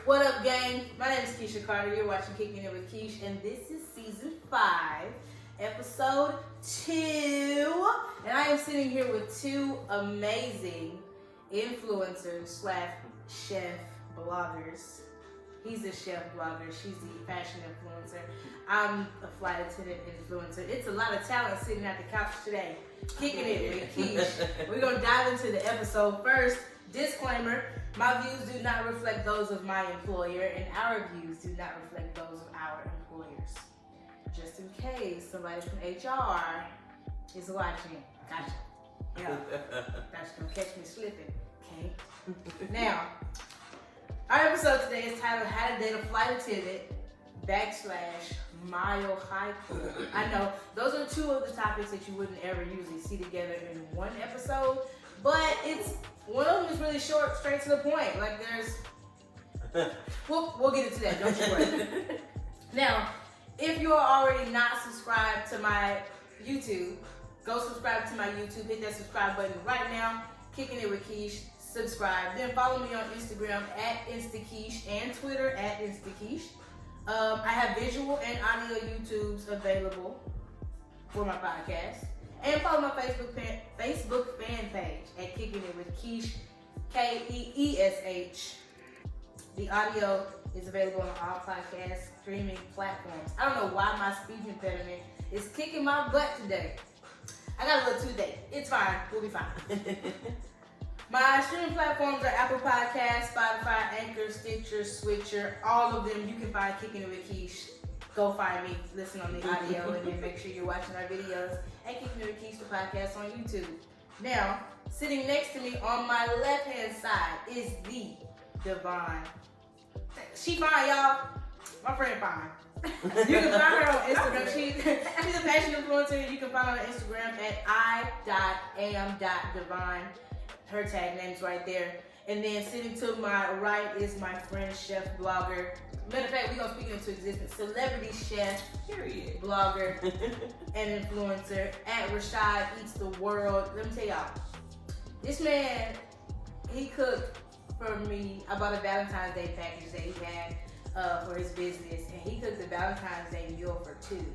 What up, gang? My name is Keisha Carter. You're watching Kicking It with Keesh, and this is season 5, episode 2. And I am sitting here with two amazing influencers slash chef bloggers. He's a chef blogger. She's the fashion influencer. I'm a flight attendant influencer. It's a lot of talent sitting at the couch today. Kicking It with Keesh. We're going to dive into the episode first. Disclaimer, my views do not reflect those of my employer, and our views do not reflect those of our employers. Just in case somebody from HR is watching. Gotcha. Yeah. That's going to catch me slipping. Okay. Now, our episode today is titled How to Date a Flight Attendant / Mile High Club. I know those are two of the topics that you wouldn't ever usually see together in one episode, but one of them is really short, straight to the point. Like there's, we'll get into that. Don't you worry. Now, if you are already not subscribed to my YouTube, go subscribe to my YouTube. Hit that subscribe button right now. Kicking It with Keesh. Subscribe. Then follow me on Instagram at InstaKeesh and Twitter at InstaKeesh. I have visual and audio YouTubes available for my podcast. And follow my Facebook fan page at Kicking It with Keesh, Keesh. The audio is available on all podcast streaming platforms. I don't know why my speech impediment is kicking my butt today. I got a little toothache. It's fine. We'll be fine. My streaming platforms are Apple Podcasts, Spotify, Anchor, Stitcher, Switcher. All of them you can find Kicking It with Keesh. Go find me, listen on the audio, and then make sure you're watching our videos at Kicking It with Keesh, the podcast on YouTube. Now, sitting next to me on my left-hand side is the Devon. She fine, y'all. My friend fine. You can find her on Instagram. She's a fashion influencer. You can find her on Instagram at i.am.devon. Her tag name's right there. And then sitting to my right is my friend, chef, blogger. Matter of fact, we're going to speak into existence. Celebrity chef, period, blogger, and influencer at Rashad Eats the World. Let me tell y'all, this man, he cooked for me. I bought a Valentine's Day package that he had for his business, and he cooked the Valentine's Day meal for 2.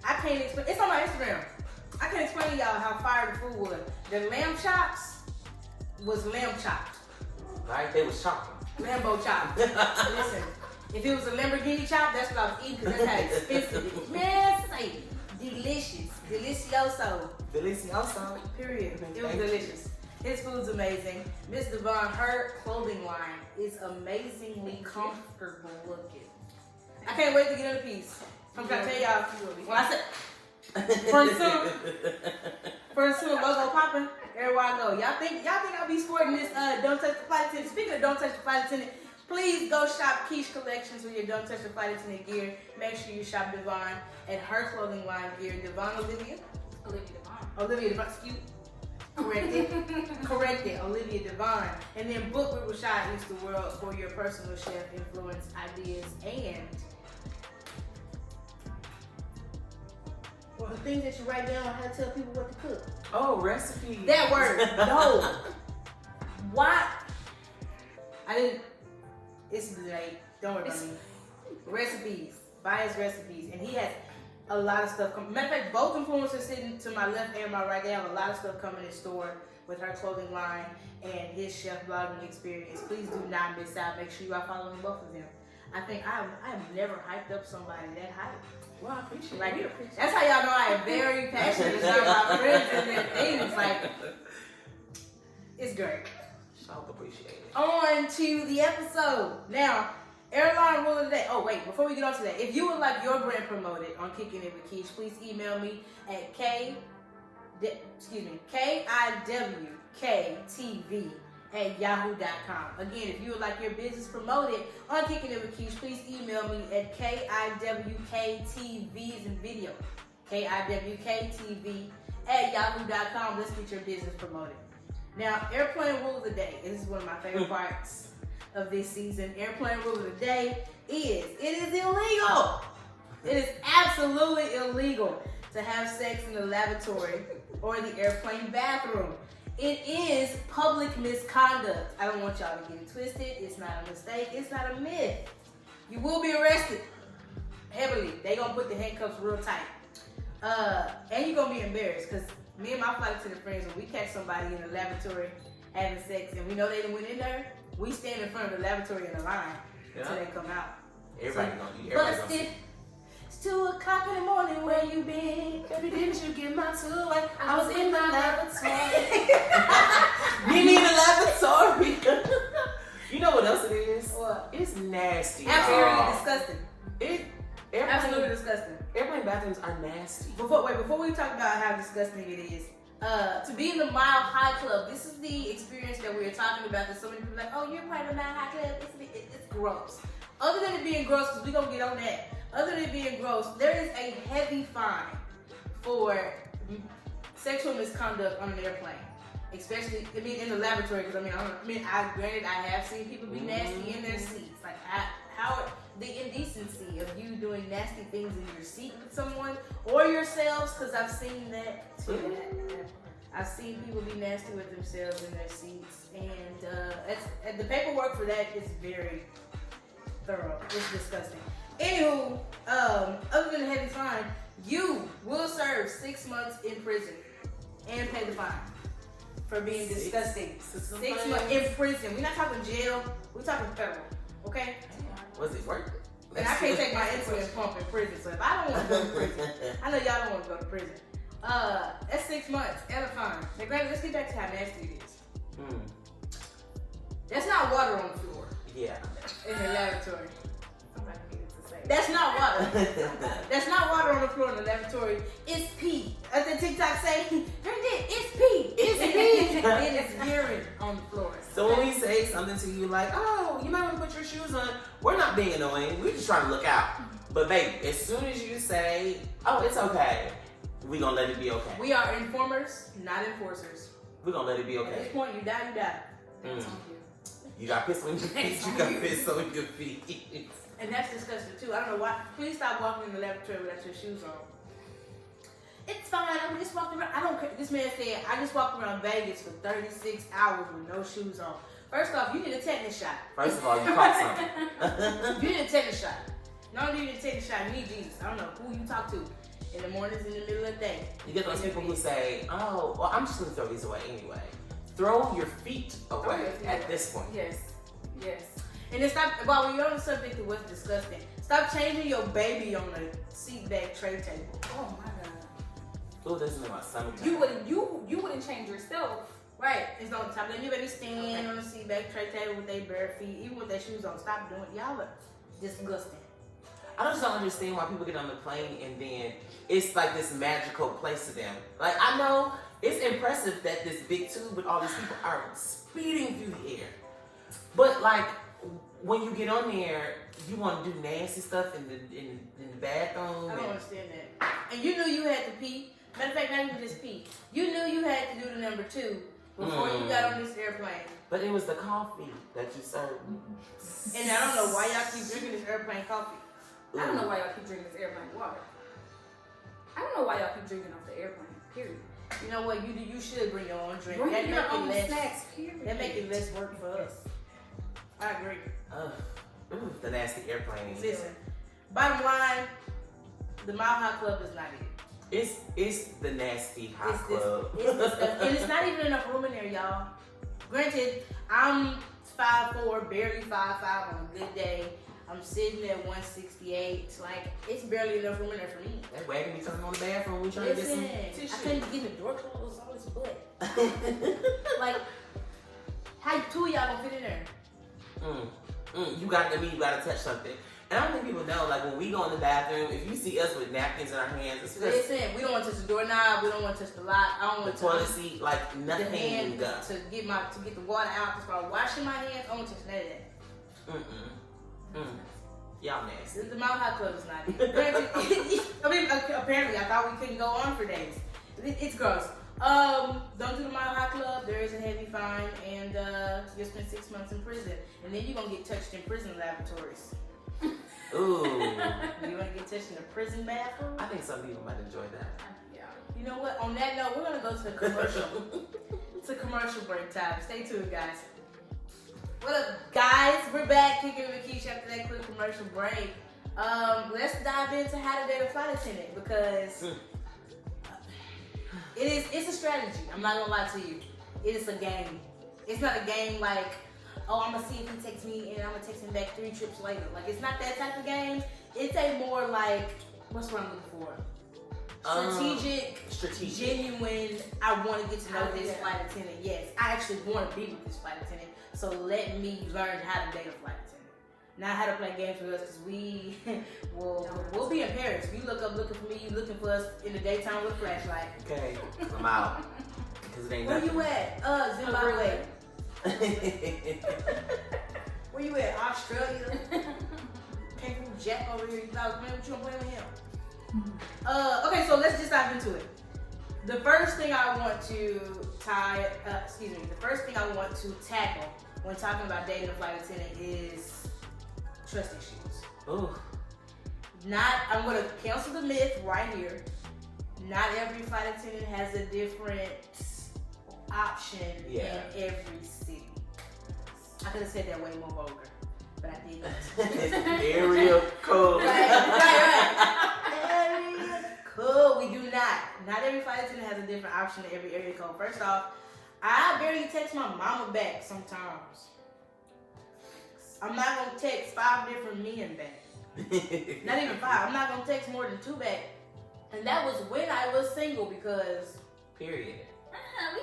I can't explain. It's on my Instagram. I can't explain to y'all how fire the food was. The lamb chops was lamb chopped. Right? They was chopping. Lambo chopped. Listen, if it was a Lamborghini chop, that's what I was eating because that's how expensive it is. Man, say delicious. Delicioso. Delicioso. Period. It was delicious. His food's amazing. Miss Devon, her clothing line is amazingly comfortable looking. I can't wait to get in a piece. I'm trying to tell y'all, when I said, First two logo popping everywhere I go. Y'all think I'll be sporting this Don't Touch the Flight Attendant? Speaking of Don't Touch the Flight Attendant, please go shop Keesh Collections with your Don't Touch the Flight Attendant gear. Make sure you shop Devon and her clothing line gear. Devon Olivia Devon. Excuse. Correct it. Olivia Devon. And then book with Rashad Eats the World for your personal chef influence ideas and the things that you write down on how to tell people what to cook. Oh, recipes. That word. No. Why? I didn't. It's late. Don't worry about me. Recipes. Buy his recipes. And he has a lot of stuff coming. Matter of fact, both influencers sitting to my left and my right, they have a lot of stuff coming in store with her clothing line and his chef blogging experience. Please do not miss out. Make sure you are following both of them. I think I have never hyped up somebody that hyped. Well, I appreciate it. That's how y'all know I am very passionate about my friends and their things. Like, it's great. So appreciate it. On to the episode. Now, airline rule of the day. Oh, wait, before we get on to that, if you would like your brand promoted on Kicking It with Keesh, please email me at kiwktv@yahoo.com. Again, if you would like your business promoted on Kicking It with Keesh, please email me at kiwktv as in video, kiwktv@yahoo.com. Let's get your business promoted. Now, airplane rule of the day. This is one of my favorite parts of this season. Airplane rule of the day is, it is illegal. It is absolutely illegal to have sex in the lavatory or the airplane bathroom. It is public misconduct. I don't want y'all to get it twisted. It's not a mistake. It's not a myth. You will be arrested heavily. They gonna put the handcuffs real tight. And you're gonna be embarrassed because me and my flight attendant friends, when we catch somebody in the lavatory having sex and we know they done went in there, we stand in front of the lavatory in the line until they come out. Everybody gonna Busted. It's 2 o'clock in the morning. Where you been? Baby, didn't you get my toy? I was in the lavatory. Meet me in the lavatory. You know what else it is? What? It's nasty. Absolutely disgusting. Absolutely disgusting. Airplane bathrooms are nasty. Before we talk about how disgusting it is, to be in the Mile High Club, this is the experience that we are talking about. That so many people are like, oh, you're part of the Mile High Club. It's gross. Other than it being gross, because we're going to get on that. Other than it being gross, there is a heavy fine for sexual misconduct on an airplane. Especially, in the lavatory, because granted, I have seen people be nasty in their seats. Like, the indecency of you doing nasty things in your seat with someone or yourselves, because I've seen that too. I've seen people be nasty with themselves in their seats, and the paperwork for that is very thorough. It's disgusting. Anywho, other than the heavy fine, you will serve 6 months in prison and pay the fine for being disgusting. 6 months in prison. We're not talking jail. We're talking federal. Okay? Was it worth it? And I can't take my insulin pump in prison. So if I don't want to go to prison, I know y'all don't want to go to prison. That's 6 months and a fine. Now, granted, let's get back to how nasty it is. That's not water on the floor. Yeah. In the lavatory. Somebody needed to say That's not water. That's not water on the floor in the lavatory. It's pee. As the TikTok say, drink it. It's pee. It's pee. It is urine on the floor. So when we say something to you like, oh, you might want to put your shoes on, we're not being annoying. We're just trying to look out. But baby, as soon as you say, oh, it's okay, we're going to let it be okay. We are informers, not enforcers. We're going to let it be At this okay. point, you die, you die. You got piss on your feet. You got piss on your feet. And that's disgusting too. I don't know why. Please stop walking in the lavatory without your shoes on. It's fine. I'm just walking around. I don't care. This man said, I just walked around Vegas for 36 hours with no shoes on. First off, you need a tetanus shot. First of all, you caught something. You need a tetanus shot. Not only do you need a tetanus shot, you need Jesus. I don't know who you talk to in the mornings, in the middle of the day. You get those people who say, oh, well, I'm just going to throw these away anyway. Throw your feet away at this point. Yes. And then stop, while we're on the subject of what's disgusting, stop changing your baby on the seat back tray table. Oh my God. Oh, this is my stomach. You wouldn't change yourself. Right. It's on top. Let your baby stand on the seat back tray table with their bare feet, even with their shoes on. Stop doing it. Y'all are disgusting. I just don't understand why people get on the plane and then it's like this magical place to them. Like, I know it's impressive that this big tube with all these people are speeding through the air. But like, when you get on there, you want to do nasty stuff in the bathroom. I don't understand that. And you knew you had to pee. Matter of fact, not even just pee. You knew you had to do the number 2 before you got on this airplane. But it was the coffee that you served. And I don't know why y'all keep drinking this airplane coffee. I don't know why y'all keep drinking this airplane water. I don't know why y'all keep drinking off the airplane. Period. You know what? You should bring your own drink. Bring That your make it own less. snacks. Period. That make it less work for us. I agree. The nasty airplane. Listen, bottom line, the Mile High Club is not it. It's the nasty hot club. And it's not even enough room in there, y'all. Granted, I'm 5'4", barely 5'5" on a good day. I'm sitting at 168. Like, it's barely enough room in there for me. That wagon be coming on the bathroom. We trying to get some tissue. I couldn't get the door closed on his butt. Like, how 2 of y'all gonna fit in there? You gotta touch something. And I don't think people know, like, when we go in the bathroom, if you see us with napkins in our hands, it's because listen, we don't want to touch the doorknob, we don't want to touch the lock, I don't want the to touch toilet seat, like nothing. the hand to get the water out, to start washing my hands. I don't want to touch none of that. Y'all nasty. The Mile High Club is not it. Granted, apparently I thought we couldn't go on for days. It's gross. Don't do the Mile High Club. There is a heavy fine, and you'll spend 6 months in prison, and then you're gonna get touched in prison lavatories. Ooh. You wanna get touched in a prison bathroom? I think some people might enjoy that. Yeah. You know what? On that note, we're gonna go to the commercial. to commercial break time. Stay tuned, guys. What up, guys? We're back kicking it with Keesh after that quick commercial break. Let's dive into how to date a flight attendant because it's a strategy. I'm not gonna lie to you. It is a game. It's not a game like, oh, I'm gonna see if he texts me and I'm gonna text him back 3 trips later. Like, it's not that type of game. It's a more like, what's what I'm looking for? Strategic, genuine. I want to get to know this flight attendant. Yes, I actually want to be with this flight attendant. So let me learn how to date a flight attendant, not how to play games with us, because we'll be in Paris. If you look up looking for me, you looking for us in the daytime with a flashlight. Okay, I'm out. Because it ain't Where nothing. you at? Zimbabwe. Where you at? Australia. Came from Jack over here. You thought, man, what you gonna play with him? Okay, so let's just dive into it. The first thing I want to tackle when talking about dating a flight attendant is trust issues. Ooh. I'm gonna cancel the myth right here. Not every flight attendant has a different option in every city. I could have said that way more vulgar, but I didn't. Area code. Right. Area code. We do not. Not every flight attendant has a different option in every area code. First off, I barely text my mama back sometimes. I'm not gonna text 5 different men back. Not even 5. I'm not gonna text more than 2 back. And that was when I was single because. Period.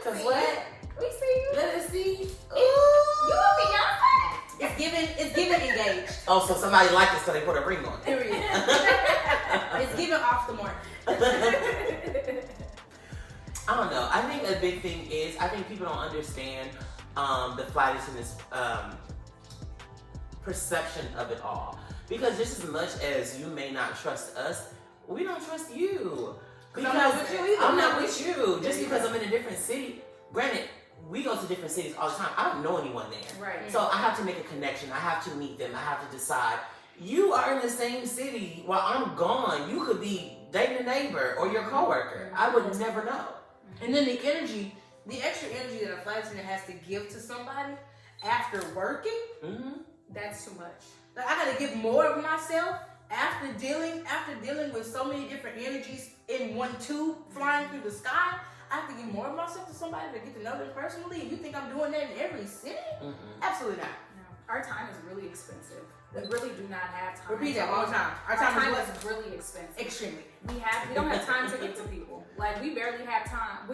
Cause what? We see you. Let us see. Ooh. You a Beyonce? It's given engaged. Oh, so somebody liked it, so they put a ring on. Period. It's given off the mark. I don't know. I think a big thing is I think people don't understand the flight attendant's perception of it all. Because just as much as you may not trust us, we don't trust you. Because I'm not with you either. I'm not with you. Just because I'm in a different city. Granted, we go to different cities all the time. I don't know anyone there. Right. So I have to make a connection. I have to meet them. I have to decide. You are in the same city while I'm gone. You could be dating a neighbor or your coworker. I would never know. And then the extra energy that a flight attendant has to give to somebody after working, That's too much. like I gotta give more of myself after dealing with so many different energies in one tube flying through the sky. I have to give more of myself to somebody to get to know them personally. And you think I'm doing that in every city? Absolutely not. No. Our time is really expensive. We really do not have time. Repeat that one more time. Our time is really expensive. Extremely. We don't have time to get to people. Like, we barely have time.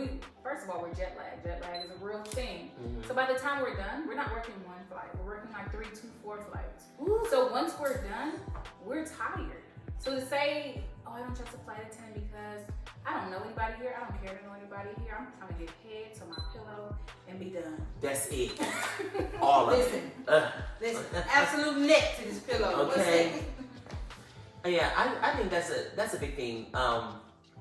First of all, we're jet lagged. Jet lag is a real thing. So by the time we're done, we're not working 1 flight. We're working like 3, 2, 4 flights. Ooh. So once we're done, we're tired. So to say, oh, I don't trust a flight attendant because I don't know anybody here. I don't care to know anybody here. I'm trying to get head to my pillow and be done. That's it. All of Listen, it. listen, absolute neck to this pillow. Okay. Yeah, I think that's a big thing.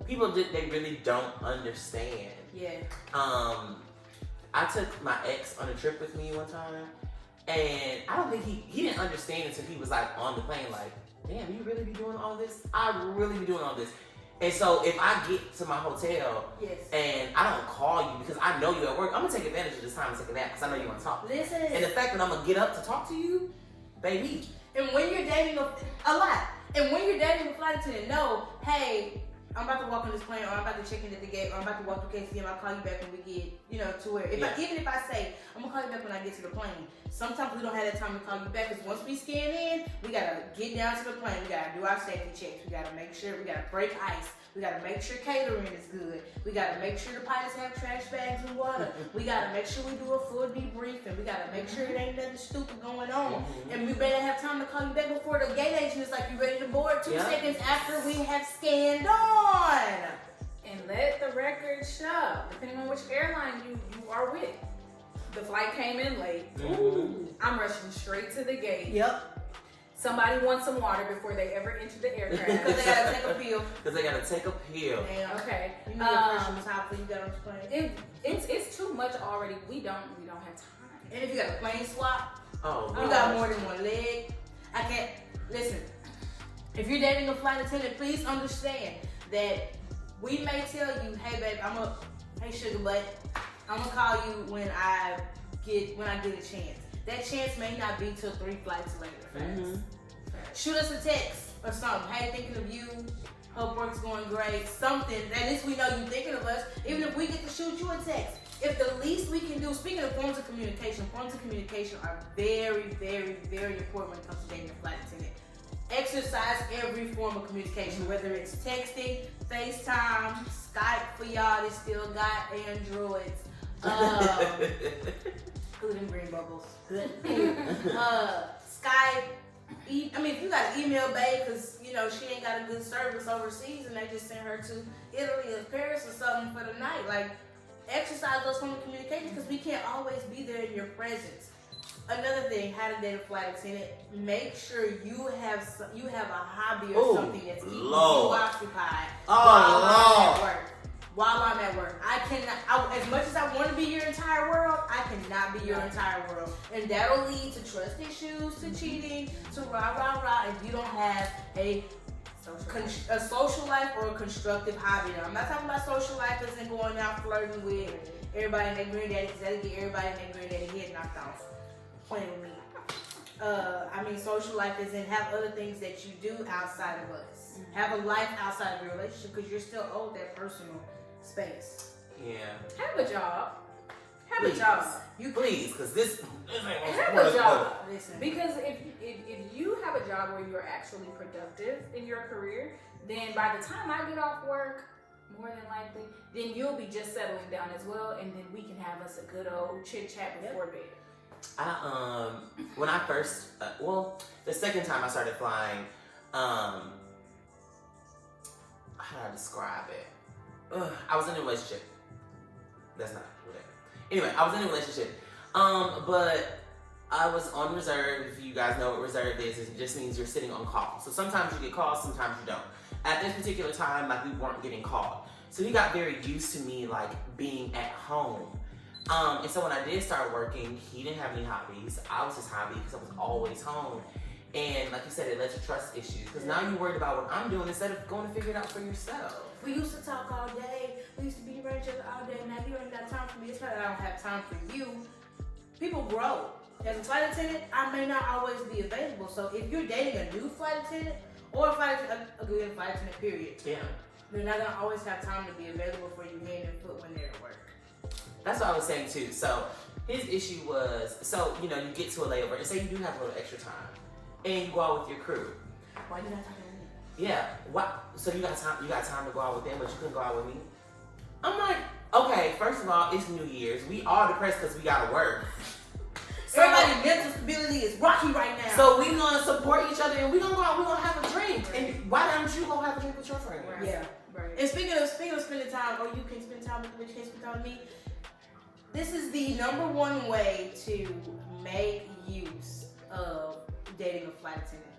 People they really don't understand. Yeah. I took my ex on a trip with me one time, and I don't think he didn't understand until he was like on the plane, like, damn, you really be doing all this? I really be doing all this. And so if I get to my hotel and I don't call you because I know you're at work, I'm gonna take advantage of this time and take a nap because I know you want to talk. Listen. And the fact that I'm gonna get up to talk to you, baby. And when you're dating a lot, and when you're dating a flight attendant, no, hey, I'm about to walk on this plane, or I'm about to check in at the gate, or I'm about to walk through KCM. I'll call you back when we get, to where. Even if I say I'm gonna call you back when I get to the plane, sometimes we don't have that time to call you back because once we scan in, we gotta get down to the plane. We gotta do our safety checks. We gotta make sure we gotta break ice. We gotta make sure catering is good. We gotta make sure the pilots have trash bags and water. We gotta make sure we do a full debriefing. We gotta make sure it ain't nothing stupid going on. And we better have time to call you back before the gate agent is like, you ready to board? 2 seconds after we have scanned on. And let the record show, depending on which airline you are with. The flight came in late. Ooh, I'm rushing straight to the gate. Yep. Somebody wants some water before they ever enter the aircraft. Because they gotta take a pill. Because they gotta take a pill. Damn. Okay. You know your pressure was high before you got on the plane. It's too much already. We don't have time. And if you got a plane swap, you got more than one leg. I can't listen. If you're dating a flight attendant, please understand that we may tell you, hey babe, hey sugar butt, I'm gonna call you when I get a chance. That chance may not be till 3 flights later. Shoot us a text or something. Hey, thinking of you. Hope work's going great. Something. At least we know you thinking of us. Even if we get to shoot you a text. If the least we can do, speaking of forms of communication are very, very, very important when it comes to dating a flight attendant. Exercise every form of communication, whether it's texting, FaceTime, Skype for y'all that still got Androids. Good and green bubbles. Good. Skype. If you got an email babe, because she ain't got a good service overseas, and they just sent her to Italy or Paris or something for the night. Like, exercise those forms of communication because we can't always be there in your presence. Another thing, how to date a flight attendant. Make sure you have a hobby or something that's keeping you occupied while I'm at work. I cannot, as much as I want to be your entire world, I cannot be your entire world. And that'll lead to trust issues, to cheating, to rah, if you don't have a social life or a constructive hobby. Now, I'm not talking about social life as in going out flirting with everybody and their granddaddy, because that'll get everybody and their granddaddy head knocked off. Playing with me. Social life is in have other things that you do outside of us. Have a life outside of your relationship because you're still owed that personal space. Yeah. Have a job. Please. A job. Please, because this ain't have a job. Listen. Because if you have a job where you're actually productive in your career, then by the time I get off work, more than likely, then you'll be just settling down as well, and then we can have us a good old chit chat before bed. When I first, the second time I started flying, how do I describe it? I was in a relationship. That's not whatever. Anyway, I was in a relationship. But I was on reserve. If you guys know what reserve is, it just means you're sitting on call. So sometimes you get called, sometimes you don't. At this particular time, we weren't getting called. So he got very used to me, being at home. And so when I did start working, he didn't have any hobbies. I was his hobby because I was always home. And like you said, it led to trust issues. Because now you're worried about what I'm doing instead of going to figure it out for yourself. We used to talk all day. We used to be around each other all day. Now you ain't got time for me. It's not that I don't have time for you. People grow. As a flight attendant, I may not always be available. So if you're dating a new flight attendant or a good flight attendant, period. Yeah. They're not gonna always have time to be available for you hand and foot when they're at work. That's what I was saying too. So his issue was, you get to a layover and say you do have a little extra time, and you go out with your crew. Why you not talking to me? Yeah. What? So you got time? You got time to go out with them, but you couldn't go out with me? I'm like, okay. First of all, it's New Year's. We all depressed because we gotta work. So, everybody's mental stability is rocky right now. So we gonna support each other and we gonna go out. We gonna have a drink. And why don't you go have a drink with your friends? Right. Yeah. Right. And speaking of spending time, or you can spend time with me, you can't spend time with me. This is the number one way to make use of dating a flight attendant.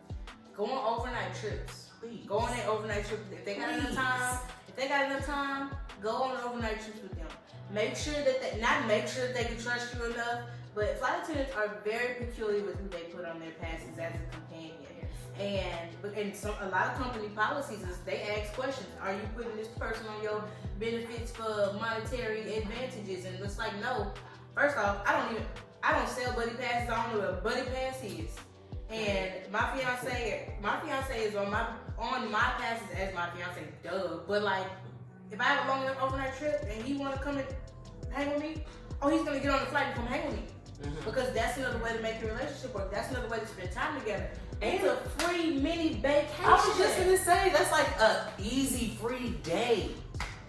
Go on overnight trips. Please. Go on an overnight trip. If they got enough time, go on overnight trips with them. Make sure that they can trust you enough, but flight attendants are very peculiar with who they put on their passes as a companion. And a lot of company policies is they ask questions. Are you putting this person on your benefits for monetary advantages? And it's like, no. First off, I don't sell buddy passes. I don't know what a buddy pass is. And my fiance is on my passes as my fiance, duh. But if I have a long enough overnight trip and he want to come and hang with me, he's gonna get on the flight and come hang with me. Mm-hmm. Because that's another way to make your relationship work. That's another way to spend time together. And it's a free mini vacation. I was just gonna say that's like a easy free day.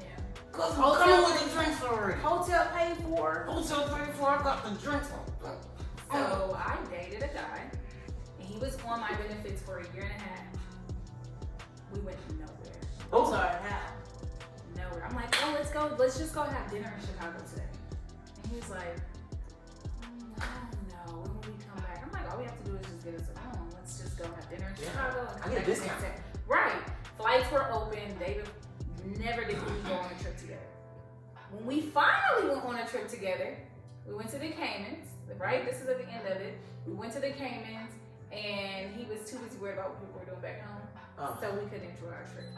Yeah. Cause hotel with the drinks already. Hotel paid for. I got the drinks on. So I dated a guy, and he was on my benefits for a year and a half. We went nowhere. Oh, sorry, how? Nowhere. I'm like, let's just go have dinner in Chicago today. And he's like, I don't know. When will we come back? I'm like, all we have to do is just get us a home. Let's just go have dinner in Chicago and come back. Discount. Right. Flights were open. They never did we go on a trip together. When we finally went on a trip together, we went to the Caymans. Right? This is at the end of it. We went to the Caymans, and he was too busy worried about what people were doing back home. So we couldn't enjoy our trip.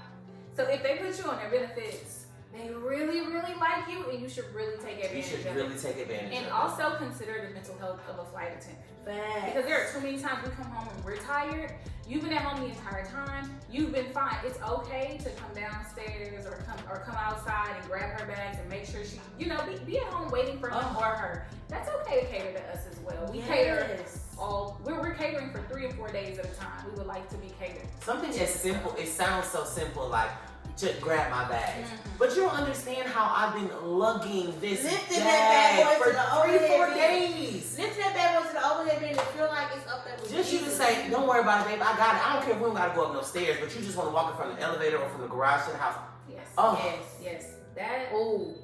So if they put you on their benefits, they really, really like you, and you should really take advantage You should of really it. take advantage And of also consider the mental health of a flight attendant. Facts. Because there are too many times we come home and we're tired. You've been at home the entire time. You've been fine. It's okay to come downstairs or come outside and grab her bags and make sure she, be at home waiting for him or her. That's okay to cater to us as well. We cater all. We're catering for 3 or 4 days at a time. We would like to be catered. Something as simple. It sounds so simple, like to grab my bags, but you don't understand how I've been lugging this Lifting bag that bad boy for to the 3-4 overhead days. Lifting that bad boy to the overhead bin and feel like it's up there with Just you to say, don't worry about it, babe. I got it. I don't care if we don't gotta go up no stairs, but you just want to walk it from the elevator or from the garage to the house. Yes. Oh. Yes. That. Oh.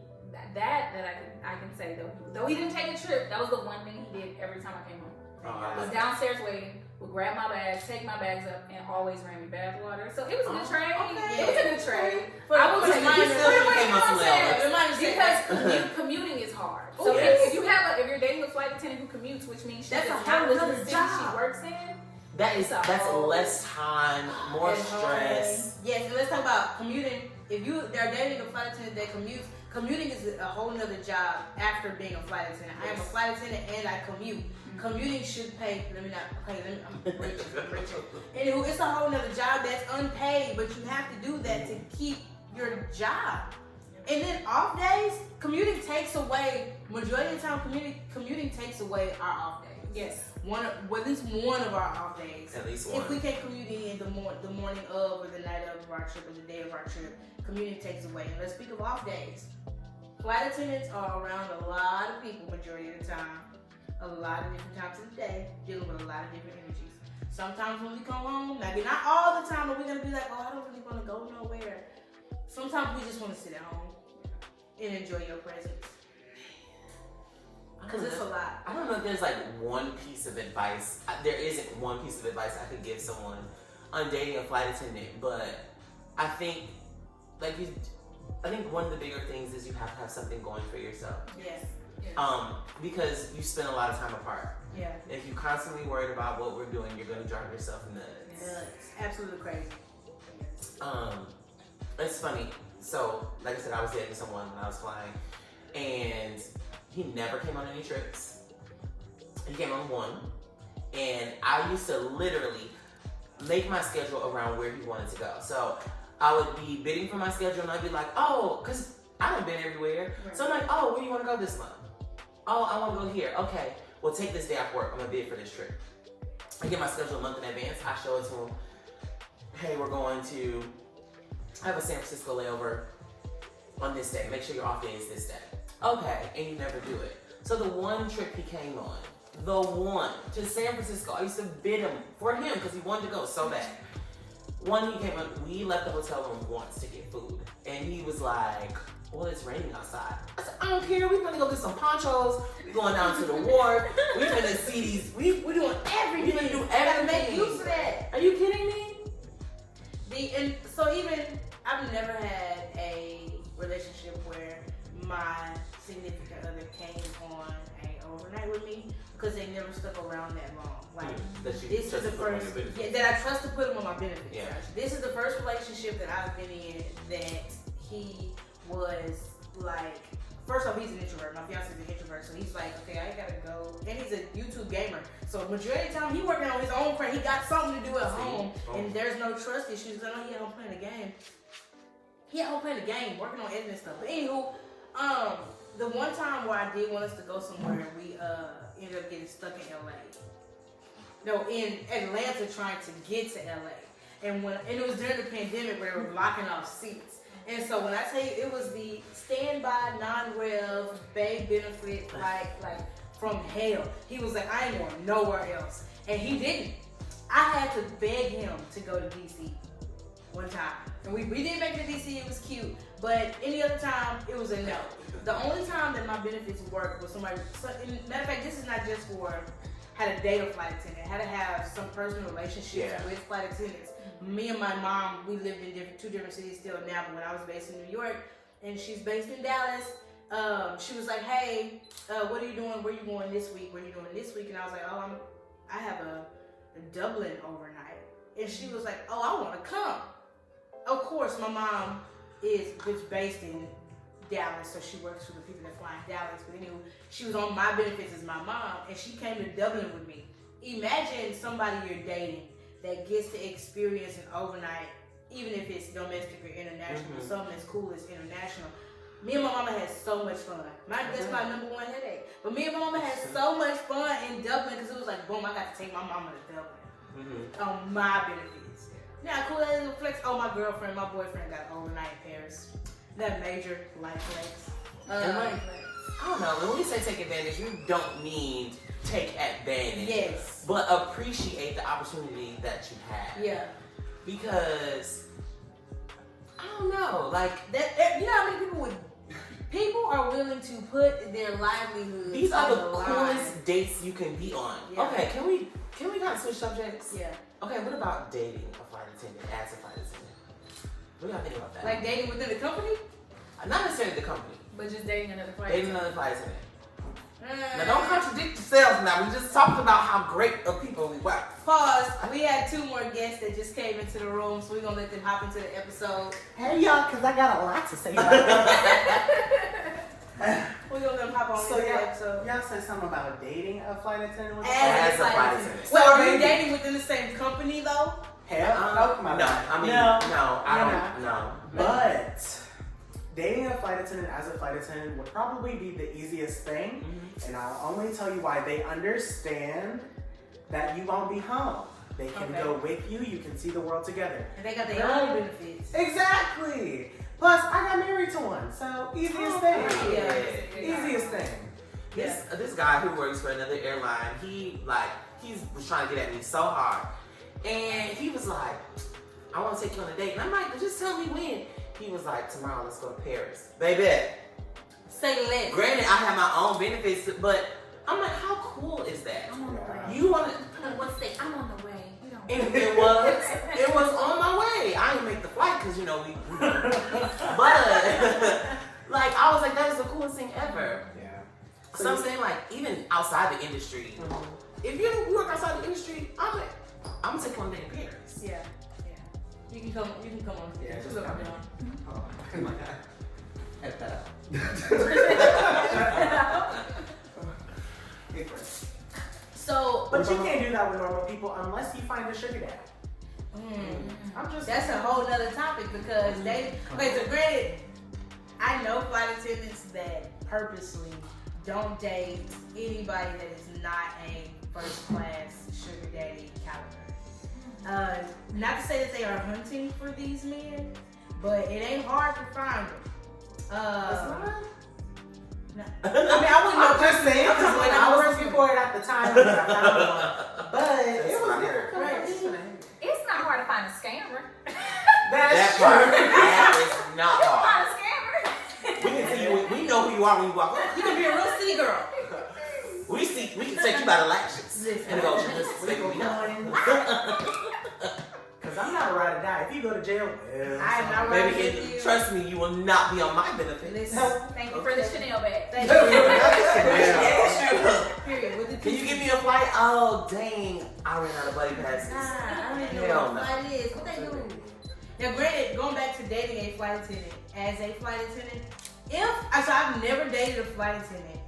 That I can say though he didn't take a trip. That was the one thing he did every time I came home. Was downstairs waiting, would grab my bags, take my bags up, and always ran me bath water. So it was a good trade. Okay. It was a good trade. I will was take because commuting is hard. So if you're dating a flight attendant who commutes, which means she That's does a not whole live in nother the city job. she works in. That's less time, more stress. Yes, and let's talk about commuting. If they're dating a flight attendant that commutes, commuting is a whole nother job after being a flight attendant. I am a flight attendant and I commute. Commuting should pay. I'm preaching. Anywho, it's a whole nother job that's unpaid, but you have to do that to keep your job. And then off days, commuting takes away. Majority of the time, commuting takes away our off days. Yes. At least one of our off days. At least one. If we can't commute in the morning of or the night of our trip or the day of our trip, commuting takes away. And let's speak of off days. Flight attendants are around a lot of people majority of the time. A lot of different times of the day, dealing with a lot of different energies. Sometimes when we come home, not all the time, but we're gonna be like, oh, I don't really want to go nowhere. Sometimes we just want to sit at home and enjoy your presence. Because it's a lot. I don't know if there's like one piece of advice. There isn't one piece of advice I could give someone on dating a flight attendant, but I think one of the bigger things is you have to have something going for yourself. Yes. Because you spend a lot of time apart. Yeah. If you're constantly worried about what we're doing, you're gonna drive yourself nuts. It's absolutely crazy. It's funny. So, like I said, I was dating someone when I was flying, and he never came on any trips. He came on one, and I used to literally make my schedule around where he wanted to go. So I would be bidding for my schedule, and I'd be like, oh, because I haven't been everywhere. Right. So I'm like, oh, where do you want to go this month? Oh, I want to go here. Okay, well, take this day off work. I'm going to bid for this trip. I get my schedule a month in advance. I show it to him. Hey, we're going to have a San Francisco layover on this day. Make sure your off day is this day. Okay, and you never do it. So the one trip he came on, to San Francisco, I used to bid him for him because he wanted to go so bad. One, he came on, we left the hotel room once to get food. And he was like, well, it's raining outside. I said, I don't care. We're going to go get some ponchos. We're going down to the wharf. We're going to see these. We're doing everything. We're going to do everything. Make use of that. Are you kidding me? I've never had a relationship where my significant other came on a overnight with me because they never stuck around that long. Like, this is the first, that I trust to put him on my benefits. Yeah. This is the first relationship that I've been in that he was like, first off, he's an introvert. My fiance is an introvert, so he's like, okay, I gotta go. And he's a YouTube gamer, so majority of the time he working on his own craft. He got something to do at home, and there's no trust issues. I know he at home playing the game. He at home playing the game, working on editing stuff. But anywho, the one time where I did want us to go somewhere, we ended up getting stuck in LA. No, in Atlanta, trying to get to LA, and it was during the pandemic where they were blocking off seats. And so when I tell you, it was the standby, non-rev, bay benefit, like from hell. He was like, I ain't going nowhere else. And he didn't. I had to beg him to go to DC one time. And we did make it to DC, it was cute. But any other time, it was a no. The only time that my benefits worked was somebody, matter of fact, this is not just for how to date a flight attendant, how to have some personal relationships with flight attendants. Me and my mom, we lived in two different cities still now, but when I was based in New York and she's based in Dallas, she was like, hey, what are you doing? Where are you going this week? Where are you doing this week? And I was like, oh, I have a Dublin overnight. And she was like, oh, I want to come. Of course, my mom is based in Dallas, so she works for the people that fly in Dallas. But anyway, she was on my benefits as my mom, and she came to Dublin with me. Imagine somebody you're dating that gets to experience an overnight, even if it's domestic or international, something as cool as international. Me and my mama had so much fun. That's my number one headache. But me and my mama had so much fun in Dublin because it was like, boom, I got to take my mama to Dublin on my benefits. Now, cool, that little flex. Oh, my girlfriend, my boyfriend got overnight in Paris. That major life flex. I don't know. When we say take advantage, we don't mean take advantage. Yes. But appreciate the opportunity that you have. Yeah. Because I don't know, like that. You know how many people are willing to put their livelihood. These are the line. coolest dates you can be on. Yeah. Okay, can we kind of switch subjects? Yeah. Okay, what about dating a flight attendant as a flight attendant? What do y'all think about that? Like dating within the company? Not necessarily the company. But just dating another flight Dating attendant. another flight attendant. Now don't contradict yourselves now. We just talked about how great of people we were. Pause. We had 2 more guests that just came into the room, so we're going to let them hop into the episode. Hey y'all, because I got a lot to say about that. We're going to let them hop on So into the episode. y'all said something about dating a flight attendant with As a flight attendant. Well, are you maybe. dating within the same company, though? Hell, no, my no, bad. I mean, no, I don't know. But dating a flight attendant as a flight attendant would probably be the easiest thing. And I'll only tell you why. They understand that you won't be home. They can go with you. You can see the world together. And they got their own benefits. Exactly. Plus, I got married to one, so easiest thing. Yeah. Easiest thing. This guy who works for another airline, he was trying to get at me so hard. And he was like, I want to take you on a date. And I'm like, just tell me when. He was like, tomorrow, let's go to Paris. Baby. Say less. Granted, I have my own benefits, but I'm like, how cool is that? I'm on the way. You want to... I'm on the way. You don't And it was on my way. I didn't make the flight because, we but, like, I was like, that is the coolest thing ever. Yeah. So I'm saying, like, even outside the industry, if you work outside the industry, I'm gonna take one day in Paris. Yeah. You can come on. Yeah, just come come on. Oh my God. At that. So, But you can't do that with normal people unless you find a sugar daddy. That's a whole nother topic because so granted, I know flight attendants that purposely don't date anybody that is not a first class sugar daddy caliber. Not to say that they are hunting for these men, but it ain't hard to find them. No. I mean, I wouldn't know. I'm just saying, I'm just waiting. I was looking for it at the time when I found one. But it was difficult. It's not hard to find a scammer. That's That true. is not hard. Find a scammer. We can see you. We know who you are when you walk up. You can be a real city girl. We can take you by the lashes and go. Because I'm not a ride or die. If you go to jail, well, I am not riding Baby, with you. trust me, you will not be on my benefit. Listen, Thank you for the Chanel bag. thank you. Period. With the Can you give me a flight? Oh, dang. I ran out of buddy passes. I don't even know Hell what a flight is. What they do? Now, granted, going back to dating a flight attendant, as a flight attendant, I've never dated a flight attendant.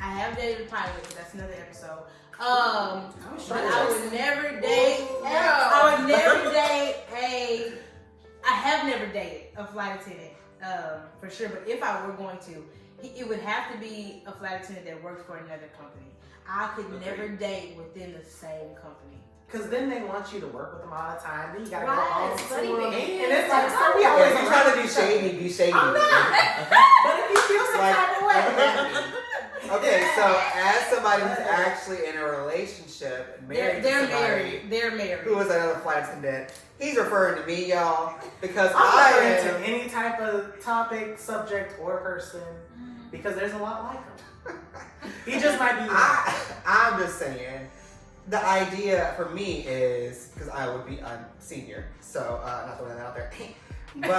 I have dated a pilot, but that's another episode. But I would never date. I would never date I have never dated a flight attendant, for sure. But if I were going to, it would have to be a flight attendant that worked for another company. I could never date within the same company. because then they want you to work with them all the time. Then you gotta Right, go all it's to funny, them. baby. And it's like, so we Yeah, always if you're trying to be shady, be shady. I'm not. But if you feel some Like- type of way, Okay, so as somebody who's actually in a relationship, married to They're somebody married. They're married. who is another flight attendant, he's referring to me, y'all, because I'm I referring to am. any type of topic, subject, or person because there's a lot like him. He just might be. I'm just saying, the idea for me is because I would be a senior, so not throwing that out there, but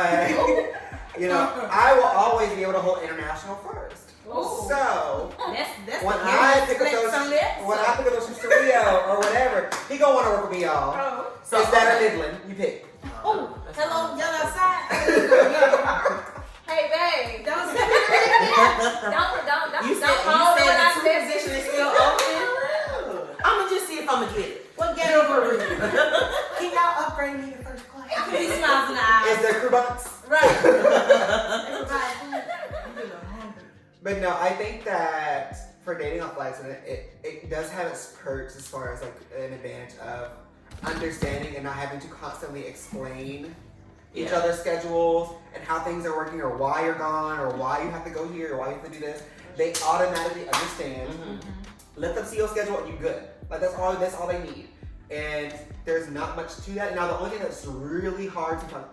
I will always be able to hold international first. Ooh. So That's when the I pick up flex those, on that. when I pick up those trips to Rio or whatever, he gonna want to work with me, y'all. Oh. Is that or Midland? You pick. Oh, hello, y'all outside. Hey, babe. Don't say it. You said call me when I the two said position is still open. I'm gonna just see if I'm gonna get it. What game for real? Can y'all upgrade me to first class? He smiles in the eyes. Is there crew box? Right. Everybody. But no, I think that for dating on flights, it does have its perks as far as like an advantage of understanding and not having to constantly explain each other's schedules and how things are working or why you're gone or why you have to go here or why you have to do this. They automatically understand. Let them see your schedule and you good. Like that's all they need. And there's not much to that. Now the only thing that's really hard to find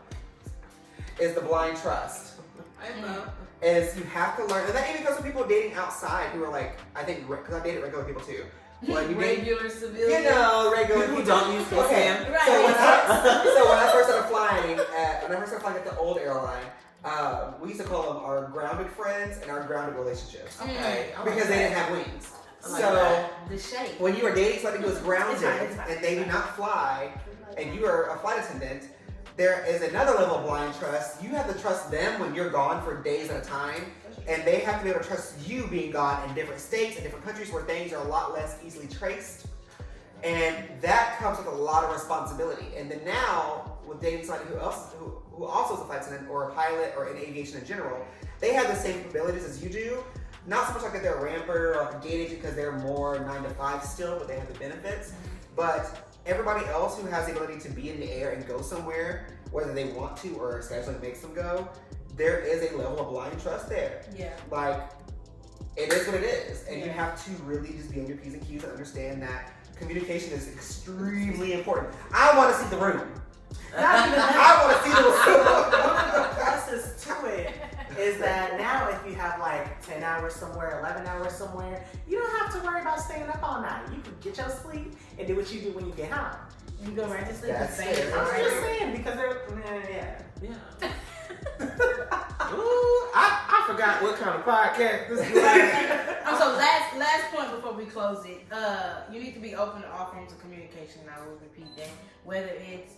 is the blind trust. I know. Is you have to learn, and that even comes with people dating outside who are like, I think, because I dated regular people too. Like you date, Regular civilians. you know, regular People people. don't use this. Okay. Right. So when I first started flying at the old airline, we used to call them our grounded friends and our grounded relationships Okay. because they didn't have wings. I like So that. The shape. when you are dating somebody who is grounded It's fine. and they do not fly, and you are a flight attendant, there is another level of blind trust. You have to trust them when you're gone for days at a time, and they have to be able to trust you being gone in different states and different countries where things are a lot less easily traced. And that comes with a lot of responsibility. And then now, with dating somebody who also is a flight attendant or a pilot or in aviation in general, they have the same abilities as you do. Not so much like that they're a ramper or like a gate agent because they're more 9 to 5 still, but they have the benefits. But everybody else who has the ability to be in the air and go somewhere, whether they want to or scheduling makes them go, there is a level of blind trust there. Yeah. Like, it is what it is. And you have to really just be on your P's and Q's and understand that communication is extremely important. I want to see the room. I want to see the room. One of the pluses to it is that now if you have like 10 hours somewhere, 11 hours somewhere, you don't have to worry about staying up all night. You can get your sleep and do what you do when you get home. You go right to sleep. That's and it. I'm bang. just saying because they're, Yeah. Ooh, I forgot what kind of podcast this is like. So last point before we close it, you need to be open to all forms of communication. I will repeat that. Whether it's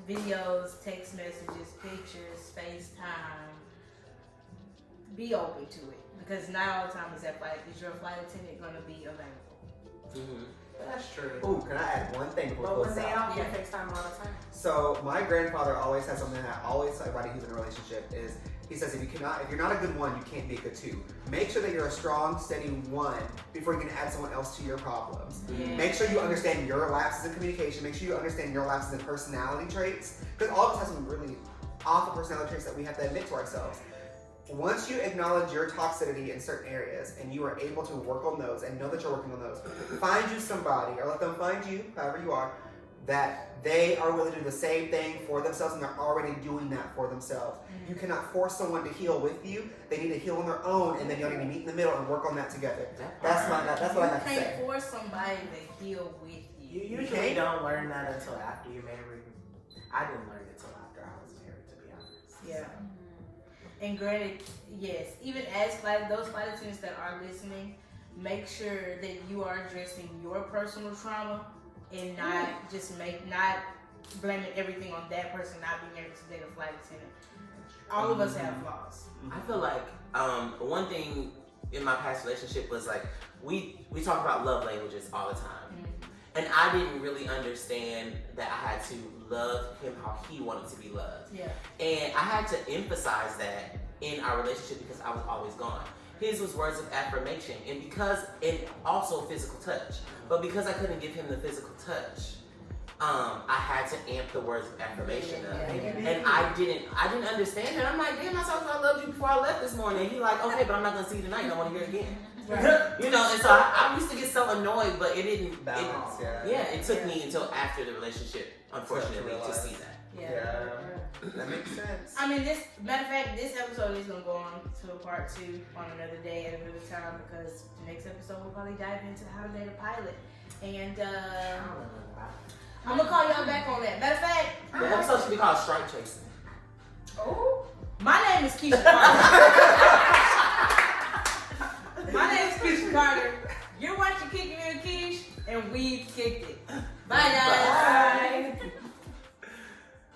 videos, text messages, pictures, FaceTime, be open to it because not all the time is your flight attendant gonna be available. That's true. Ooh, can I add one thing before But we when close they out? all get FaceTime all the time. So my grandfather always has something that I always tell everybody who's in a relationship is he says if you're not a good one, you can't be a good two. Make sure that you're a strong, steady one before you can add someone else to your problems. Yeah. Make sure you understand your lapses in communication. Make sure you understand your lapses in personality traits because all of us have some really awful personality traits that we have to admit to ourselves. Once you acknowledge your toxicity in certain areas and you are able to work on those and know that you're working on those, find you somebody or let them find you, however you are, that they are willing to do the same thing for themselves and they're already doing that for themselves. You cannot force someone to heal with you. They need to heal on their own and then y'all need to meet in the middle and work on that together. That's what I have to You say. can't force somebody to heal with you. You usually don't learn that until after you're married. I didn't learn it until after I was married, to be honest. Yeah. And granted, yes, even as those flight attendants that are listening, make sure that you are addressing your personal trauma and not not blaming everything on that person not being able to date a flight attendant. All of us have flaws. I feel like one thing in my past relationship was like we talk about love languages all the time. And I didn't really understand that I had to love him how he wanted to be loved. Yeah. And I had to emphasize that in our relationship because I was always gone. His was words of affirmation and also physical touch. But because I couldn't give him the physical touch, I had to amp the words of affirmation up. And I didn't understand it. I'm like, damn, I told you I loved you before I left this morning. And he like, okay, but I'm not gonna see you tonight. I want to hear it again. Right. You know, and so I used to get so annoyed, but it didn't Balance, it took me until after the relationship, unfortunately, to see that. Yeah. That makes sense. I mean, matter of fact, this episode is gonna go on to a part 2 on another day at another time because the next episode we'll probably dive into how to date a pilot. And I'm gonna call y'all back on that. Matter of fact, The episode should be called Strike Chasing. my name is Keisha Carter.